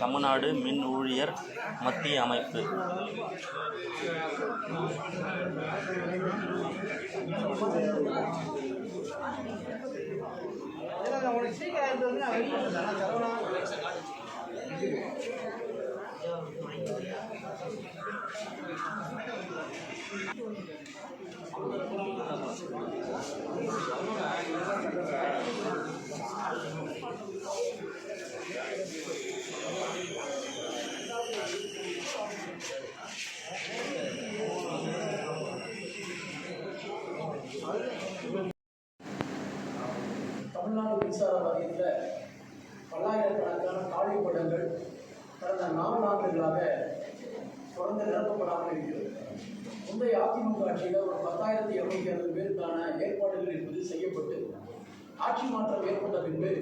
தமிழ்நாடு மின் ஊழியர் மத்திய அமைப்பு. தமிழ்நாடு மின்சார வாரியத்தில் பல்லாயிரக்கணக்கான காலி படங்கள் கடந்த 4 ஆண்டுகளாக தொடர்ந்து நிரப்பப்படாமல் இருக்கிறது. முந்தைய அதிமுக ஆட்சியில் ஒரு 10,260 பேருக்கான ஏற்பாடுகள் என்பது செய்யப்பட்டு ஆட்சி மாற்றம் ஏற்பட்ட பின்பு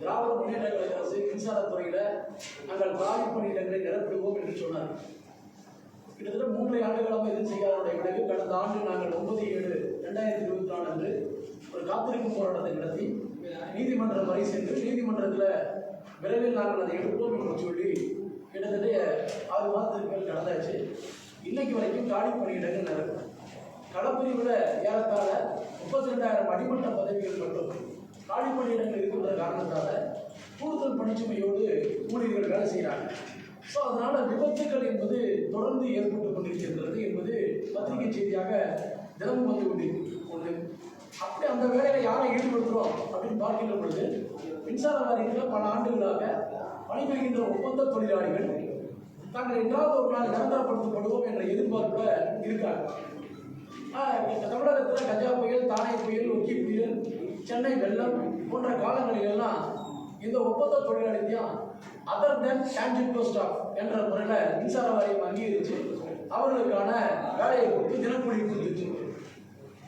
திராவிட முன்னேற்ற கழக அரசு மின்சாரத்துறையில் நாங்கள் காலி பணியிடங்களை நிரப்பிடுவோம் என்று சொன்னார். கிட்டத்தட்ட 3 ஆண்டுகளாக எதுவும் செய்யாதனுடைய விளைவு கடந்த ஆண்டு நாங்கள் 9/7/2024 அன்று ஒரு காத்திருக்கும் போராட்டத்தை நடத்தி நீதிமன்றம் வரை சென்று நீதிமன்றத்தில் விரைவில் நாங்கள் அதை எடுப்போம் என்று சொல்லி கிட்டத்தட்ட 6 மாதத்திற்கு மேல் கடந்தாச்சு. இன்னைக்கு வரைக்கும் காலி பணியிடங்கள் நடக்கும். களப்பிரிவில் ஏறத்தாழ 32,000 அடிமட்ட பதவிகள் மட்டும் காலி பணியிடங்கள் இருக்கின்ற காரணத்தால் கூடுதல் பணிச்சுமையோடு ஊழியர்கள் வேலை செய்கிறாங்க. ஸோ அதனால் விபத்துக்கள் என்பது தொடர்ந்து ஏற்பட்டு கொண்டிருக்கின்றது என்பது பத்திரிகை செய்தியாக தினமும் வந்து கொண்டிருக்கிறது. அப்படி அந்த வேலையில் யாரை ஈடுபடுத்துகிறோம் அப்படின்னு பார்க்கின்ற பொழுது மின்சார வாரியத்தில் பல ஆண்டுகளாக பணிபுரிகின்ற ஒப்பந்த தொழிலாளிகள் தாங்கள் எங்காவது ஒரு நாள் நிரந்தரப்படுத்தப்படுவோம் என்ற எதிர்பார்ப்பில் இருக்காங்க. தமிழகத்தில் கஜா புயல், தானே புயல், ஒக்கி புயல், சென்னை வெள்ளம் போன்ற காலங்களிலெல்லாம் இந்த ஒப்பந்த தொழிலாளித்தையும் அதர் தென் டேஞ்சிபிள் ஸ்டாஃப் என்ற முறையில் மின்சார வாரியம் அங்கீகரித்து அவர்களுக்கான வேலையை கொடுத்து தினக்கூலி கொடுத்துச்சு.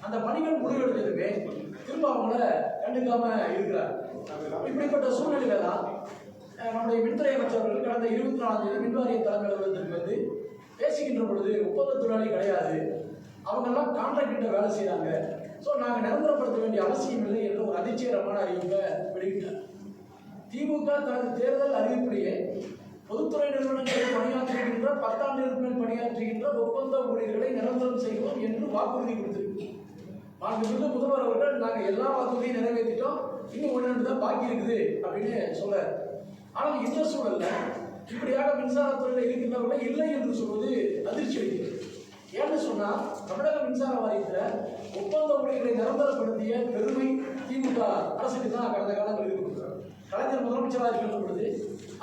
அந்த பணிகள் முடிவெடுத்ததுமே திரும்ப அவங்கள கண்டுக்காம இருக்கிறார். இப்படிப்பட்ட சூழ்நிலையில தான் நம்முடைய மின்துறை அமைச்சர்கள் கடந்த 24ஆம் தேதி மின்வாரிய தலைமை அலுவலகத்திற்கு வந்து பேசுகின்ற பொழுது ஒப்பந்த தொழிலாளி கிடையாது, அவங்கெல்லாம் கான்ட்ராக்டிட்ட வேலை செய்கிறாங்க, ஸோ நாங்கள் நிரந்தரப்படுத்த வேண்டிய அவசியம் இல்லை என்ற ஒரு அதிர்ச்சிகரமான அறிவிப்பை வெளியிட்டார். திமுக தனது தேர்தல் அறிவிப்பிலேயே பொதுத்துறை நிறுவனங்களில் பணியாற்றுகின்ற 10 ஆண்டுகளுக்கு மேல் பணியாற்றுகின்ற ஒப்பந்த ஊழியர்களை நிரந்தரம் செய்வோம் என்று வாக்குறுதி கொடுத்திருக்கு. மாண்புமிகு முதல்வர் அவர்கள் நாங்கள் எல்லா வாக்குறுதியும் நிறைவேற்றிட்டோம், இன்னும் 1-2 தான் பாக்கி இருக்குது அப்படின்னு சொல்றாரு. ஆனால் இந்த சூழல்ல இப்படியாக மின்சாரத்துறையில் இருக்கின்றவர்கள் இல்லை என்று சொல்வது அதிர்ச்சி அளிக்கிறது. ஏன்னு சொன்னா தமிழக மின்சார வாரியத்தில் ஒப்பந்த ஊழியர்களை நிரந்தரப்படுத்திய பெருமை திமுக அரசுக்கு தான் கடந்த காலங்களில் இருக்கு. கலைஞர் முதலமைச்சராக இருக்கின்ற பொழுது,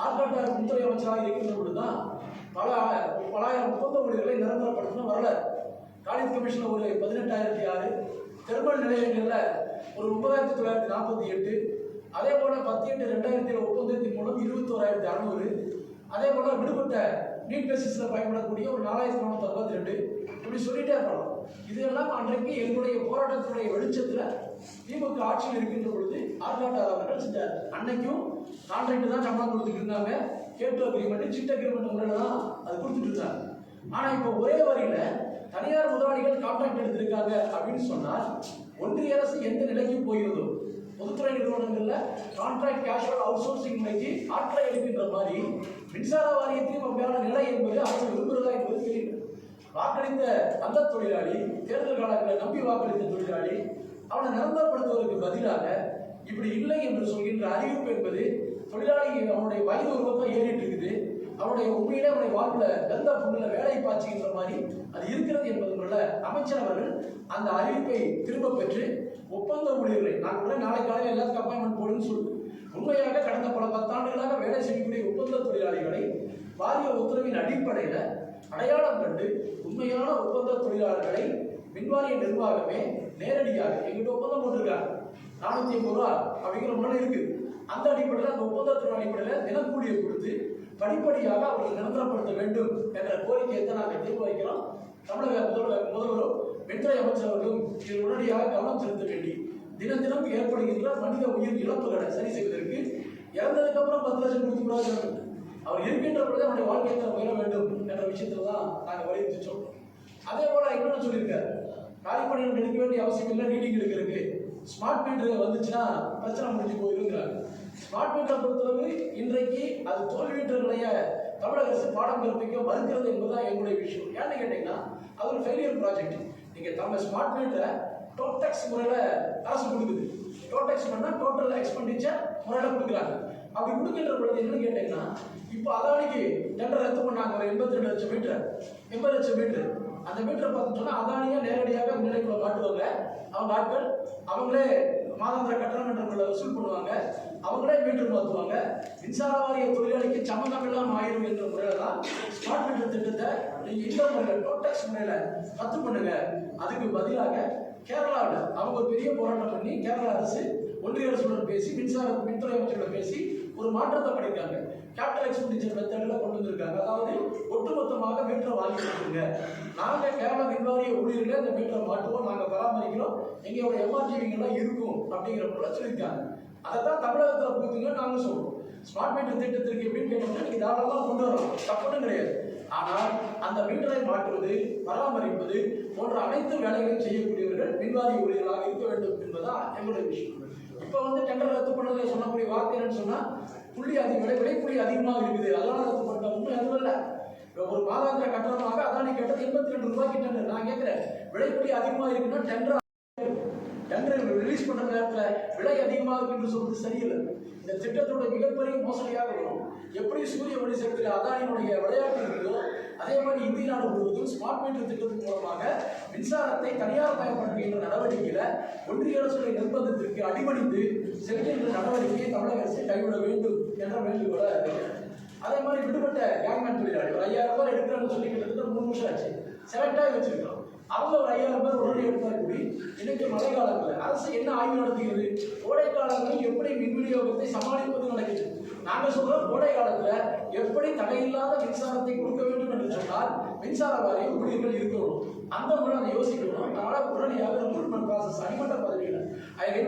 ஆற்காட்டார் மின்துறை அமைச்சராக இருக்கின்ற பொழுதுதான் பலாயிரம் ஒப்பந்த ஊழியர்களை நிரந்தரப்படுத்தின வரலாறு. காலித் கமிஷனில் ஒரு 18,006, தெர்மல் நிலையங்களில் ஒரு 9,948, அதே போல 10/8/2007 ஒப்பந்தத்தின் மூலம் 21,600, அதே போல விடுபட்ட நீட் பேசிஸில் பயன்படக்கூடிய ஒரு 4,462, இப்படி சொல்லிட்டே இருக்கலாம். இதெல்லாம் அன்றைக்கு எங்களுடைய போராட்டத்தினுடைய வெளிச்சத்தில் திமுக ஆட்சியில் இருக்கின்ற பொழுது ஆற்காட்டார் அவர்கள் செஞ்சார். அன்னைக்கும் கான்ட்ராக்ட் தான் சம்பளம் கொடுத்துட்டு இருந்தாங்க, கேட்டு அக்ரிமெண்ட், சிட் அக்ரிமெண்ட் முறையில் தான் அது கொடுத்துட்டு இருந்தாங்க. ஆனால் இப்போ ஒரே வரியில தனியார் முதலாளிகள் கான்ட்ராக்ட் எடுத்திருக்காங்க அப்படின்னு சொன்னால் ஒன்றிய அரசு எந்த நிலைக்கு போகிறதோ, பொதுத்துறை நிறுவனங்கள்ல கான்ட்ராக்ட் கேஷுவல் அவுட் சோர்சிங் முறைக்கு ஆற்றலை எடுக்கின்ற மாதிரி மின்சார வாரியத்தையும் அப்படியான நிலை என்பது அரசு விரும்புகிறதா என்பது தெரியல. வாக்களித்த அந்த தொழிலாளி, தேர்தல் காலங்களில் நம்பி வாக்களித்த தொழிலாளி, அவனை நிரந்தரப்படுத்துவதற்கு பதிலாக இப்படி இல்லை என்று சொல்கின்ற அறிவிப்பு என்பது தொழிலாளி அவனுடைய வயது ஒரு பக்கம் ஏறிட்டு இருக்குது, அவனுடைய உண்மையிலே அவனுடைய வாழ்வில் வெந்த புண்ணில் வேலை பாய்ச்சுகின்ற மாதிரி அது இருக்கிறது என்பதுள்ள அமைச்சர் அவர்கள் அந்த அறிவிப்பை திரும்ப பெற்று ஒப்பந்த ஊழியர்களை நான் கூட நாளை காலையில் எல்லாத்துக்கும் அப்பாயின்மெண்ட் போடுன்னு சொல்லுது. உண்மையாக கடந்த பல 10 ஆண்டுகளாக வேலை செய்யக்கூடிய ஒப்பந்த தொழிலாளிகளை வாரிய உத்தரவின் அடிப்படையில் அடையாளம் கண்டு உண்மையான ஒப்பந்த தொழிலாளர்களை மின்வாரிய நிர்வாகமே நேரடியாக எங்கிட்ட ஒப்பந்தம் போட்டிருக்காங்க 450 ரூபா அப்படிங்கிற முறை இருக்கு. அந்த அடிப்படையில் அந்த ஒப்பந்தத்தின் அடிப்படையில் தினக்கூலியை கொடுத்து படிப்படியாக அவர்கள் நிரந்தரப்படுத்த வேண்டும் என்ற கோரிக்கையை தான் நாங்கள் தீர்வு வைக்கிறோம். தமிழக முதல்வரும் மின்துறை அமைச்சர்களும் இதில் உடனடியாக கவனம் செலுத்த வேண்டி தினம் தினம் ஏற்படுகின்ற மனித உயிர் இழப்புகளை சரி செய்வதற்கு இறந்ததுக்கு அப்புறம் 10 லட்சம் கொடுத்து அவர் இருக்கின்ற பொழுது அவருடைய வாழ்க்கையை உயர வேண்டும் என்ற விஷயத்துல தான் நாங்கள் வலியுறுத்தி சொல்றோம். அதே போல இன்னொன்று சொல்லியிருக்காரு, காலிப்பணிகள் எடுக்க வேண்டிய அவசியம் இல்லை, ரீடிங் எடுக்கிறதுக்கு ஸ்மார்ட் மீட்டர் வந்துச்சுன்னா பிரச்சனை முடிஞ்சு போயிருங்கிறாங்க. ஸ்மார்ட் மீட்டரை பொறுத்தளவு இன்றைக்கு அது தோல்வியுற்ற நிலைய தமிழக அரசு பாடம் கற்பிக்க மறுக்கிறது என்பதுதான் எங்களுடைய விஷயம். ஏன்னு கேட்டீங்கன்னா அது ஒரு ஃபெயிலியர் ப்ராஜெக்ட். நீங்க தமிழ் ஸ்மார்ட் மீட்டரை டோட்டெக்ஸ் முறையில் அரசு கொடுக்குது. டோட்டெக்ஸ் பண்ணால் டோட்டல் எக்ஸ்பெண்டிச்சர் முறையில் கொடுக்குறாங்க. அப்படி கொடுக்கின்ற பொழுது என்னன்னு கேட்டீங்கன்னா இப்போ அதானிக்கு டெண்டர் ரத்து பண்ணாங்க ஒரு 82 லட்சம் மீட்டர், 80 லட்சம் மீட்டர். அந்த மீட்டரை பார்த்துட்டோம்னா அதானியே நேரடியாக நிலைக்குள்ள காட்டுவாங்க. அவங்க ஆட்கள் அவங்களே மாதாந்திர கட்டணம் என்ற வசூல் பண்ணுவாங்க, அவங்களே மீட்டர் மாற்றுவாங்க. மின்சார வாரிய தொழிலாளிக்கு சம்மந்தம் இல்லாமல் ஆயிரும் என்ற முறையில் தான் ஸ்மார்ட் மீட்டர் திட்டத்தை நீங்கள் இந்த முறையில் டோட்டெக்ஸ் முறையில் ரத்து பண்ணுங்க. அதுக்கு பதிலாக கேரளாவில் அவங்க ஒரு பெரிய போராட்டம் பண்ணி கேரளா அரசு ஒன்றிய அரசுடன் பேசி மின்துறை அமைச்சருடன் பேசி ஒரு மாற்றத்தை பண்ணியிருக்காங்க. கேபிட்டல் எக்ஸ்பெண்டிச்சர் மெத்தடில் கொண்டு வந்திருக்காங்க. அதாவது ஒட்டுமொத்தமாக மீட்டரை வாங்கி கொடுத்துருங்க, நாங்கள் கேரளா மின்வாரிய ஊழியர்களே இந்த மீட்டரை மாட்டுவோம், நாங்கள் பராமரிக்கிறோம், எங்களோட எம்ஆர்ஜிவிங்கெல்லாம் இருக்கும் அப்படிங்கிற போல சொல்லியிருக்காங்க. அதை தான் தமிழகத்தில் கொடுத்துங்க நாங்கள் சொல்றோம். ஸ்மார்ட் மீட்டர் திட்டத்திற்கு எப்படின்னு கேட்டோம்னா நீங்கள் தாராளமாக கொண்டு வரலாம், தப்புன்னு கிடையாது. ஆனால் அந்த மீட்டரை மாற்றுவது, பராமரிப்பது போன்ற அனைத்து வேலைகளையும் செய்யக்கூடியவர்கள் மின்வாரிய ஊழியர்களாக இருக்க வேண்டும் என்பதுதான் எங்களுடைய விஷயம். இப்போ டெண்டர் ரத்து பண்ணதில் சொல்லக்கூடிய வார்த்தை என்னன்னு சொன்னா விலைப்புள்ளி அதிகமாக இருக்குது, அதனால ரத்து பண்ண உண்மை அதுவும் இல்லை. ஒரு மாதாந்திர கட்டணமாக அதானி கேட்டது 82 ரூபாய்க்கு டெண்டர். நான் கேட்கிறேன், விலைப்புள்ளி அதிகமாக இருக்குன்னா டெண்டர் ரிலீஸ் பண்ற நேரத்தில் விலை அதிகமாக இருக்கு என்று சொல்றது சரியில்லை. இந்த திட்டத்தோட மிகப்பெரிய மோசடியாக வரும். எப்படி சூரிய ஒளி சக்தியில் அதானியினுடைய விளையாட்டு இருக்குதோ அதே மாதிரி இந்திய நாடு முழுவதும் ஸ்மார்ட் மீட்டர் திட்டத்தின் மூலமாக மின்சாரத்தை தனியார் பயன்படுத்துகின்ற நடவடிக்கையில ஒன்றிய அரசுடைய நிர்பந்தத்திற்கு அடிபணிந்து செல்கின்ற நடவடிக்கையை தமிழக அரசு கைவிட வேண்டும் என்ற வேண்டுகோளை வைக்கிறேன். அதே மாதிரி விடுபட்ட கேங்மேன் தொழிலாளி ஒரு 5000 பேர் எடுக்கிறான்னு சொல்லி கிட்டத்தட்ட 3 வருஷம் ஆச்சு, செலக்ட் ஆகி வச்சிருக்கோம். அவங்க ஒரு 5000 பேர் உடனே எடுத்தால் கூடி இன்னைக்கு மழை காலங்களில் அரசு என்ன ஆய்வு நடத்துகிறது, கோடை காலங்களில் எப்படி மின் விநியோகத்தை சமாளிப்பது நடக்குது. நாங்கள் சொல்றோம், கோடை காலத்துல எப்படி தடையில்லாத மின்சாரத்தை கொடுக்க வேண்டும் என்று சொன்னால் மின்சார வாரிய ஊழியர்கள் இருக்கணும். அந்த முறை அதை யோசிக்கணும். அதனால உடனடியாக ரெக்ரூட்மெண்ட் ப்ராசஸ் அடிமட்ட பதவியில்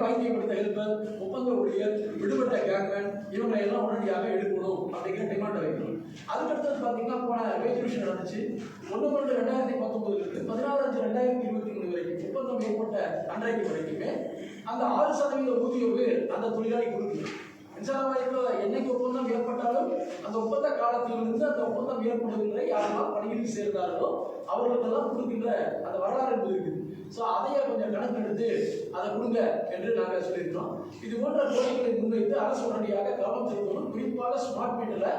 வைத்தியப்படுத்த ஹெல்பர், ஒப்பந்த ஊழியர், விடுபட்ட கேங்மேன் இவங்களை எல்லாம் உடனடியாக எடுக்கணும் அப்படிங்கிற டிமாண்டை வைக்கணும். அதுக்கடுத்தது பார்த்தீங்கன்னா போன ரெசல்யூஷன் நடந்துச்சு. 1/2/2019 இருந்து 16/5/2023 வரைக்கும் ஒப்பந்தம் ஏற்பட்ட அன்றைக்கு வரைக்குமே அந்த 6% ஊதிய அந்த தொழிலாளி கொடுக்கணும். மின்சார வாரியத்தில் என்னைக்கு ஒப்பந்தம் ஏற்பட்டாலும் அந்த ஒப்பந்த காலத்திலிருந்து அந்த ஒப்பந்தம் ஏற்படுகின்ற யாரெல்லாம் பணியில் சேர்ந்தார்களோ அவர்களுக்கெல்லாம் கொடுக்கின்ற அந்த வரலாறு என்பது இருக்குது. ஸோ அதையே கொஞ்சம் கணக்கெடுத்து அதை கொடுங்க என்று நாங்கள் சொல்லியிருக்கிறோம். இது போன்ற கோரிக்கைகளை முன்வைத்து அரசு உடனடியாக கவனம் செலுத்தணும். குறிப்பாக ஸ்மார்ட் மீட்டரில்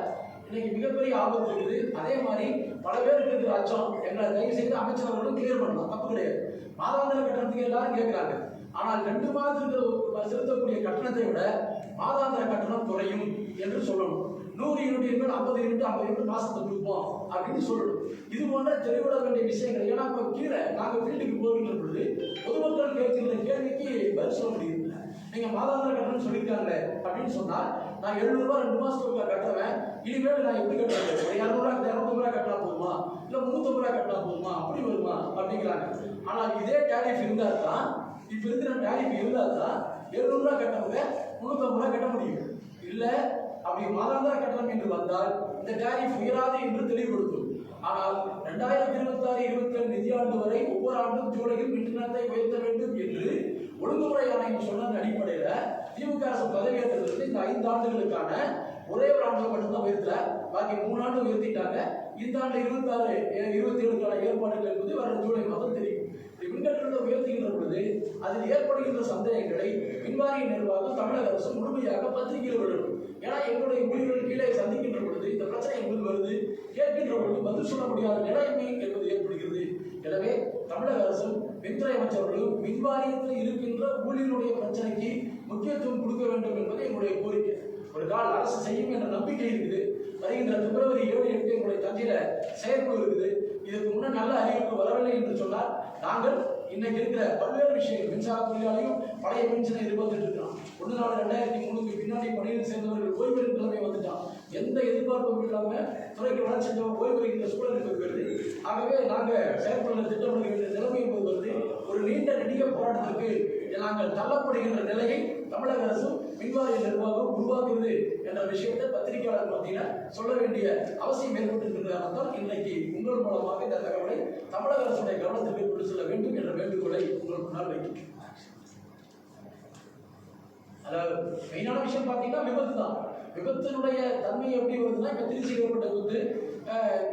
இன்னைக்கு மிகப்பெரிய ஆபத்து இருக்குது. அதே மாதிரி பல பேருக்கு இருக்கிற அச்சம் எங்களை தயவு செய்து அமைச்சர்களும் கிளியர் பண்ணலாம், தப்பு கிடையாது. மாதாந்திர கட்டணத்துக்கு எல்லாரும் கேட்கிறாங்க. ஆனால் 2 மாதத்துக்கு செலுத்தக்கூடிய கட்டணத்தை விட மாதாந்திர கட்டணம் குறையும் என்று சொல்லணும். 100 யூனிட் 50 யூனிட் 50 யூனிட் மாசத்தை கொடுப்போம் அப்படின்னு சொல்லணும். இது போன்ற தெளிவிட வேண்டிய விஷயங்கள். ஏன்னா இப்போ கீழே நாங்கள் ஃபீல்டுக்கு போகின்ற பொழுது பொதுமக்கள் கேட்கின்ற கேள்விக்கு பதில் சொல்ல முடியுது. நீங்க மாதாந்திர கட்டணம் சொல்லியிருக்காங்க அப்படின்னு சொன்னால் நான் 700 ரூபாய் 2 மாசத்துக்கு கட்டுறேன், இனிமேல் நான் எப்படி கட்டுறது, 200 250 கட்டினா போதுமா இல்ல 350 ரூபாய் கட்டினா போதுமா, அப்படி வருமா அப்படிங்கிறாங்க. ஆனால் இதே டேரிஃப் இருந்தால் தான், இப்ப இருக்கிற டேரிஃப் இருந்தால் தான் 700 ரூபாய் கட்டவங்க 350 ரூபாய் கட்ட முடியும். இல்ல அப்படி மாதாந்திர கட்டணம் என்று வந்தால் இந்த டேரிஃப் உயராது என்று தெளிவுபடுத்தும். ஆனால் 2026-27 நிதியாண்டு வரை ஒவ்வொரு ஆண்டும் ஜூலையில் மின்கட்டணத்தை உயர்த்த வேண்டும் என்று ஒழுங்குமுறை ஆணையம் சொன்ன அடிப்படையில் திமுக அரசு பதவியேற்றதிலிருந்து இந்த 5 ஆண்டுகளுக்கான ஒரே ஒரு ஆண்டு மட்டும்தான் உயர்த்தல, பாக்கி 3 ஆண்டு உயர்த்திட்டாங்க. இந்த ஆண்டு 26-27க்கான ஏற்பாடுகள் என்பது வர ஜூலை மாதம் தெரியும். மின்கட்டணத்தை உயர்த்துகின்ற பொழுது அதில் ஏற்படுகின்ற சந்தேகங்களை மின்வாரிய நிர்வாகம் தமிழக அரசு முழுமையாக பத்திரிகையில் விடணும். ஏன்னா எங்களுடைய ஊழியர்கள் கீழே சந்திக்கின்ற பொழுது இந்த பிரச்சனை எங்களுக்கு வருது, கேட்கின்ற பொழுது பதில் சொல்ல முடியாத நிலைமை என்பது ஏற்படுகிறது. எனவே தமிழக அரசும் மின்துறை அமைச்சர்களும் மின்வாரியத்தில் இருக்கின்ற ஊழியர்களுடைய பிரச்சனைக்கு முக்கியத்துவம் கொடுக்க வேண்டும் என்பது எங்களுடைய கோரிக்கை. ஒரு கால அரசு செய்யும் என்ற நம்பிக்கை இருக்குது. வருகின்ற பிப்ரவரி 7-8 எங்களுடைய தஞ்சையில செயற்குழு இருக்குது. இதுக்கு முன்ன நல்ல அறிவிப்பு வரவில்லை என்று சொன்னால் நாங்கள் இன்னைக்கு இருக்கிற பல்வேறு விஷயங்கள், மின்சார தொழிலாளியும் பழைய பென்ஷனை எதிர்பார்த்துட்டு இருக்கிறோம். 1/4/2003 பின்னாடி பணியில் சேர்ந்தவர்கள் ஓய்வு நிலைமை வந்துட்டான். எந்த எதிர்பார்ப்பும் இல்லாம துறைக்கு வளர்ச்சி செஞ்சவங்க ஓய்வு பெறுகின்ற சூழல் என்பது வருது. ஆகவே நாங்கள் செயற்படுத்த திட்டமிட வேண்டிய நிலைமை என்பது வருது. ஒரு நீண்ட நெடிய போராட்டத்திற்கு நாங்கள் தள்ளப்படுகின்ற நிலையை தமிழக அரசும் மின்வாரிய நிர்வாகம் உருவாக்குகிறது என்ற விஷயத்தை பத்திரிகையாளர் மத்தியில் சொல்ல வேண்டிய அவசியம் ஏற்பட்டிருக்கிறதால் இன்றைக்கு உங்கள் மூலமாக இந்த தகவலை தமிழக அரசுடைய கவனத்திற்கு கொண்டு செல்ல வேண்டும் என்ற வேண்டுகோளை உங்கள் முன்னால் வைக்கிறேன். அதாவது மெயினான விஷயம் பார்த்தீங்கன்னா விபத்து தான். விபத்தினுடைய தன்மை எப்படி வருதுன்னா, இப்போ திருச்சியில் ஏற்பட்ட விபத்து,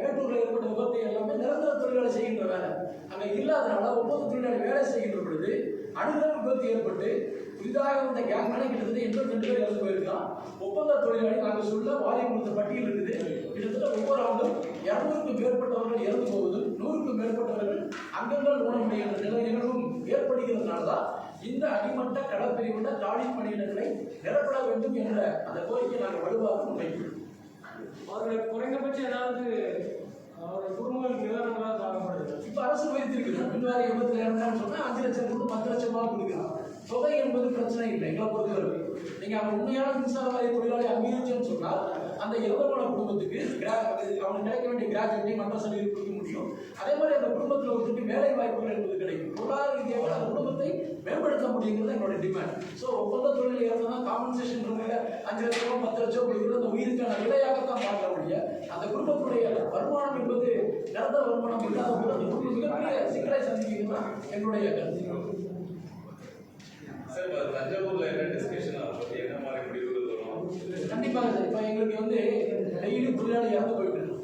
மேட்டூரில் ஏற்பட்ட விபத்து எல்லாமே நிரந்தர தொழிலாளி செய்கின்ற வேலை. அங்கே இல்லாதனால ஒவ்வொரு தொழிலாளி வேலை செய்கின்ற பொழுது அனுதினம் விபத்து ஏற்பட்டு புதிதாக வந்த கேங்கான கிட்டத்தட்ட 82 பேர் இறந்து போயிருக்கான். ஒப்பந்த தொழிலாளி நாங்கள் சொல்ல வாரியம் கொடுத்த பட்டியல் இருக்குது. கிட்டத்தட்ட ஒவ்வொரு ஆண்டும் 200க்கும் மேற்பட்டவர்கள் இறந்து போவதும் 100க்கும் மேற்பட்டவர்கள் அங்கங்கள் ஊனமுடைய நிகழ்வும் ஏற்படுகிறதுனால தான் இந்த அடிமட்ட களப்பிரிவுள்ள காலி பணியிடங்களை நிரப்பட வேண்டும் என்ற அந்த கோரிக்கை நாங்கள் வலுவாக முன்வைக்கிறோம். அவர்களுக்கு குறைந்தபட்சம் ஏதாவது அவருடைய குடும்பங்களுக்கு நிவாரணங்களாக தாக்கப்படுது. இப்போ அரசு வைத்திருக்கிறது மின்வாரி விபத்தில் இறந்தான்னு சொன்னால் 5 லட்சம் இருந்து 10 லட்சமாக கொடுக்கலாம். தொகை என்பது பிரச்சனை இல்லை எங்களை பொறுத்தவரை. நீங்கள் அவன் உண்மையான மின்சார வாரிய தொழிலாளி அங்கீகரிச்சுன்னு சொன்னால் அந்த இறந்தவன குடும்பத்துக்கு அவனுக்கு கிடைக்க வேண்டிய கிராஜுவிட்டி மற்ற சலுகை கொடுக்க முடியும். அதே மாதிரி அந்த குடும்பத்தில் ஒருத்தருக்கு வேலை வாய்ப்புகள் என்பது கிடைக்கும். பொருளாதார ரீதியாக அந்த குடும்பத்தை மேம்படுத்த முடியுங்கிறது எங்களோட டிமாண்ட். ஸோ ஒப்பந்த தொழில் இறந்தனா காம்பன்சேஷன் 5 லட்சம் 10 லட்சம் கொடுக்குறது அந்த உயிருக்கான விலையாகத்தான் பார்க்க முடிய அந்த குடும்பத்துடைய வருமானம் என்பது நிரந்தர வருமானம் இல்லாத போது அந்த குடும்பம் மிகப்பெரிய சிக்கலை சந்திக்கிறது தான் எங்களுடைய கருத்து. சார், தஞ்சாவூர்ல என்ன டிஸ்கஷன் ஆகும், என்ன மாதிரி முடிவுகள் வரும்? கண்டிப்பாக சார். இப்போ எங்களுக்கு டெய்லி தொழிலாளி இறந்து போயிட்டு இருக்கோம்.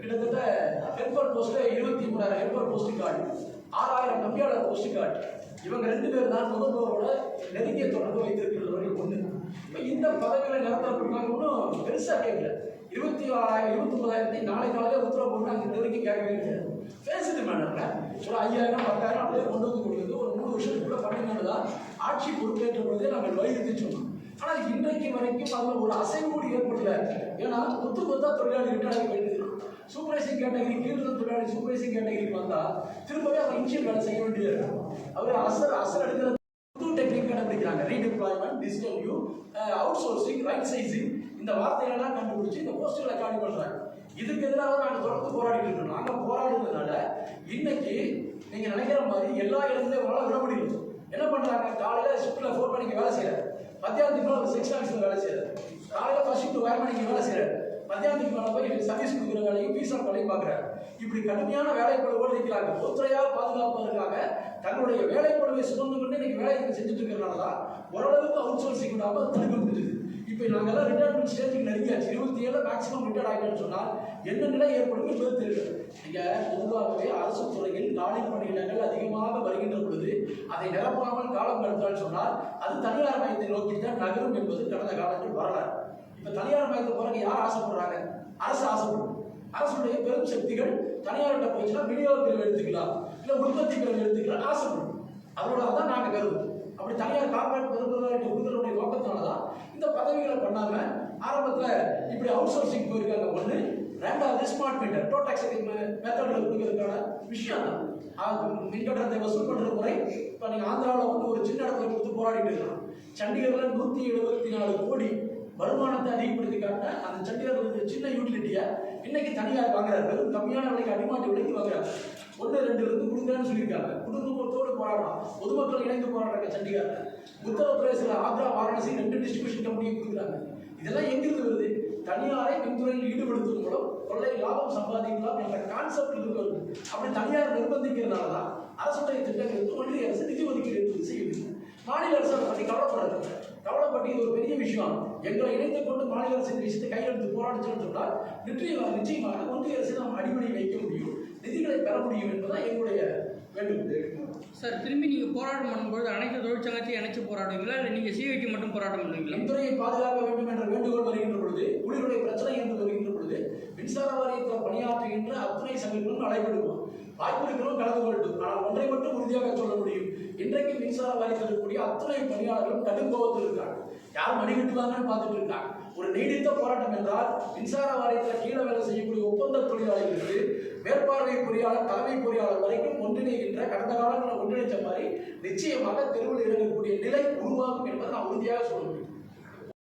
கிட்டத்தட்ட ஹெல்பர் போஸ்ட்ல 23,000 ஹெல்பர் போஸ்ட் கார்டு, 6,000 கம்பியாளர் போஸ்ட் கார்டு. இவங்க 2 பேர் தான் நுகர்வோரோட நெருங்கிய தொடர்பு வைத்திருக்கிறவர்கள் ஒன்று. இப்போ இந்த பதவிகளை நிரந்தரப்படுத்தாங்க ஒன்றும் பெருசாக கேட்கல. 29,000 நாளை காலையில் உத்தரவு போட்டு அங்கே வரைக்கும் கேட்கவே கிடையாது. பேசுது மேடம்ல ஒரு 5,000 10,000 அப்படியே கொண்டு வந்து கொடுக்குறது ஒரு 3 வருஷத்துக்குள்ள பண்ணுங்கன்னு தான் ஆட்சி பொறுப்பேற்ற பொழுதே நாங்கள் வலியுறுத்தி சொன்னோம். ஆனால் இன்றைக்கு வரைக்கும் அதில் ஒரு அசைவு கூட ஏற்படல. ஏன்னா கொத்தா தொழிலாளி ரிட்டையர்ட் போயிட்டு சூப்பர்வைசிங் கேட்டகரி கீழ் தொழிலாளி சூப்பர்வைசிங் கேட்டகரிக்கு வந்தால் திரும்பவே அவர் இன்ஜின் வேலை செய்ய வேண்டியது இருக்கும். அவர் அசல் எடுக்கிற புது டெக்னிக் கண்டுபிடிக்கிறாங்க. ரீடிப்ளாய்மெண்ட், டிஸ்கன்யூ, அவுட் சோர்சிங், ரைட் சைசிங், இந்த வார்த்தைகளெல்லாம் கண்டுபிடிச்சி இந்த போஸ்டுகளை காலி பண்ணுறாங்க. இதுக்கு எதிராக நாங்கள் தொடர்ந்து போராடிட்டு இருக்கோம். நாங்கள் போராடுறதுனால இன்னைக்கு நீங்கள் நினைக்கிற மாதிரி எல்லா இடத்துலையும் அவங்களால விட முடியும். என்ன பண்ணுறாங்க, காலையில் ஷிஃப்ட்டில் 4 மணிக்கு வேலை செய்கிறார், மத்தியானத்துக்கு மேலே ஒரு 6 ஹவர்ஸில் வேலை செய்கிறார், காலையில் ஃபர்ஸ்ட் ஷிஃப்ட் 5 மணிக்கு வேலை செய்கிறார், மத்தியானத்துக்கு மேலே போய் சர்வீஸ் கொடுக்குற வேலையும் பீஸ் ஆஃப் வேலையும் பார்க்குறாரு. இப்படி கடுமையான வேலைப்பழுவோடு இருக்கிறாங்க. ஒத்துழையாக பாதுகாப்பதற்காக தங்களுடைய வேலைப்பழுவை சுமந்து கொண்டு இன்னைக்கு வேலையை செஞ்சுட்டு இருக்கிறனால தான் ஓரளவுக்கு அவுட் சோர்சிங் விடாமல் தடுக்க முடிஞ்சுது. இப்போ நாங்கள்லாம் ரிட்டையர்மெண்ட் ஸ்டேஜுக்கு நெருங்கியாச்சு. 27 மேக்ஸிமம் ரிட்டையர்ட் ஆகிட்டேன்னு சொன்னால் என்ன நிலை ஏற்படும் என்பது தெரியும். நீங்கள் பொதுவாகவே அரசு துறையில் காலி பணியிடங்கள் அதிகமாக வருகின்ற பொழுது அதை நிரப்பாமல் காலம் கடத்தால் சொன்னால் அது தனியார் மையத்தை நோக்கி தான் நகரும் என்பது கடந்த காலத்தில் வரலாறு. இப்போ தனியார் மையத்தை போறதுக்கு யார் ஆசைப்படுறாங்க? அரசு ஆசைப்படும். அரசுடைய பெரும் சக்திகள் தனியார்கிட்ட போச்சுன்னா விநியோக பிரிவு எடுத்துக்கலாம், இல்லை உற்பத்தி பிரிவு எடுத்துக்கலாம் ஆசைப்படும். அதோட தான் நாங்கள் கருதும். அப்படி தனியார் கார்பரேட் பெருமைகளுடைய உறுப்பினருடைய நோக்கத்தினால தான் இந்த பதவிகளை பண்ணாம ஆரம்பத்தில் இப்படி அவுட் சோர்சிங் போயிருக்காங்க. ஒன்று, ரெண்டாவது ஸ்மார்ட் மீட்டர் டோடாக்ஸ் மெத்தடில் கொடுக்கறதுக்கான விஷயம் தான். மின்கட்டணத்தை வசூல் பண்ணுற முறை இப்போ நீங்கள் ஆந்திராவில் ஒரு சின்ன இடத்துல கொடுத்து போராடிட்டு இருக்கலாம். சண்டிகரில் 174 கோடி வருமானத்தை அதிகப்படுத்தி காட்ட அந்த சண்டிகர் சின்ன யூட்டிலிட்டியை இன்னைக்கு தனியார் வாங்குறாரு. வெறும் கம்மியான விலைக்கு அடிமாட்டு விலைக்கு வாங்குறாரு. 1-2 கொடுக்குறேன்னு சொல்லியிருக்காங்க. குடும்பத்தோடு போராடலாம், பொதுமக்கள் இணைந்து போராடுறாங்க. சண்டிகர், உத்தரப்பிரதேசில் ஆக்ரா, வாரணாசி 2 டிஸ்ட்ரிபியூஷன் கம்பெனியை கொடுக்குறாங்க. இதெல்லாம் எங்கிருந்து வருது? தனியாரை மின்துறையில் ஈடுபடுத்துவதன் மூலம் கொள்ளை லாபம் சம்பாதிக்கலாம் என்ற கான்செப்ட் இருக்கு. அப்படி தனியார் நிர்பந்திக்கிறதுனால தான் அரசுடைய திட்டங்களுக்கு ஒன்றிய அரசு நிதி ஒதுக்கீடு செய்யுது. மாநில அரசு அதை பற்றி கவலைப்பட்டு இது ஒரு பெரிய விஷயம், எங்களை இணைத்துக் கொண்டு மாநில அரசு இந்த விஷயத்தை கையெழுத்து போராடிச்சுன்னு சொன்னால் நிச்சயமாக ஒன்றிய அரசு நாம் அடிமணி வைக்க முடியும், நிதிகளை பெற முடியும் என்பதுதான் எங்களுடைய வேண்டுகோள். சார், திரும்பி நீங்கள் போராட்டம் பண்ணும்போது அனைத்து தொழிற்சங்கத்தையும் இணைச்சு போராடுவீங்களா, இல்லை நீங்கள் சிஐடி மட்டும் போராட்டம் பண்ணுவீங்களா? மின்துறையை பாதுகாக்க வேண்டும் என்ற வேண்டுகோள் வருகின்ற பொழுது, ஊழியருடைய பிரச்சனை என்று வருகின்ற பொழுது மின்சார வாரியத்தில் பணியாற்றுகின்ற அத்துணை சங்கங்களும் அழைப்படுவோம். வாய்ப்பு இருக்கிறோம், கலந்து கொள்ளட்டும். ஆனால் ஒன்றை மட்டும் உறுதியாக சொல்ல முடியும், இன்றைக்கு மின்சார வாரியத்தில் இருக்கக்கூடிய அத்துணை பணியாளர்களும் கடும் கோபத்தில் இருக்காங்க. யார் மணி கட்டுவாங்கன்னு பார்த்துட்டு இருக்காங்க. ஒரு நீடித்த போராட்டம் என்றால் மின்சார வாரியத்தில் கீழே வேலை செய்யக்கூடிய ஒப்பந்த தொழிலாளர்களுக்கு மேற்பார்வை பொறியாளர், தலைமை பொறியாளர் வரைக்கும் ஒன்றிணைகின்ற கடந்த காலங்களில் ஒன்றிணைத்த மாதிரி நிச்சயமாக தெருவில் இறங்கக்கூடிய நிலை உருவாகும் என்பதை நான் உறுதியாக சொல்ல முடியும்.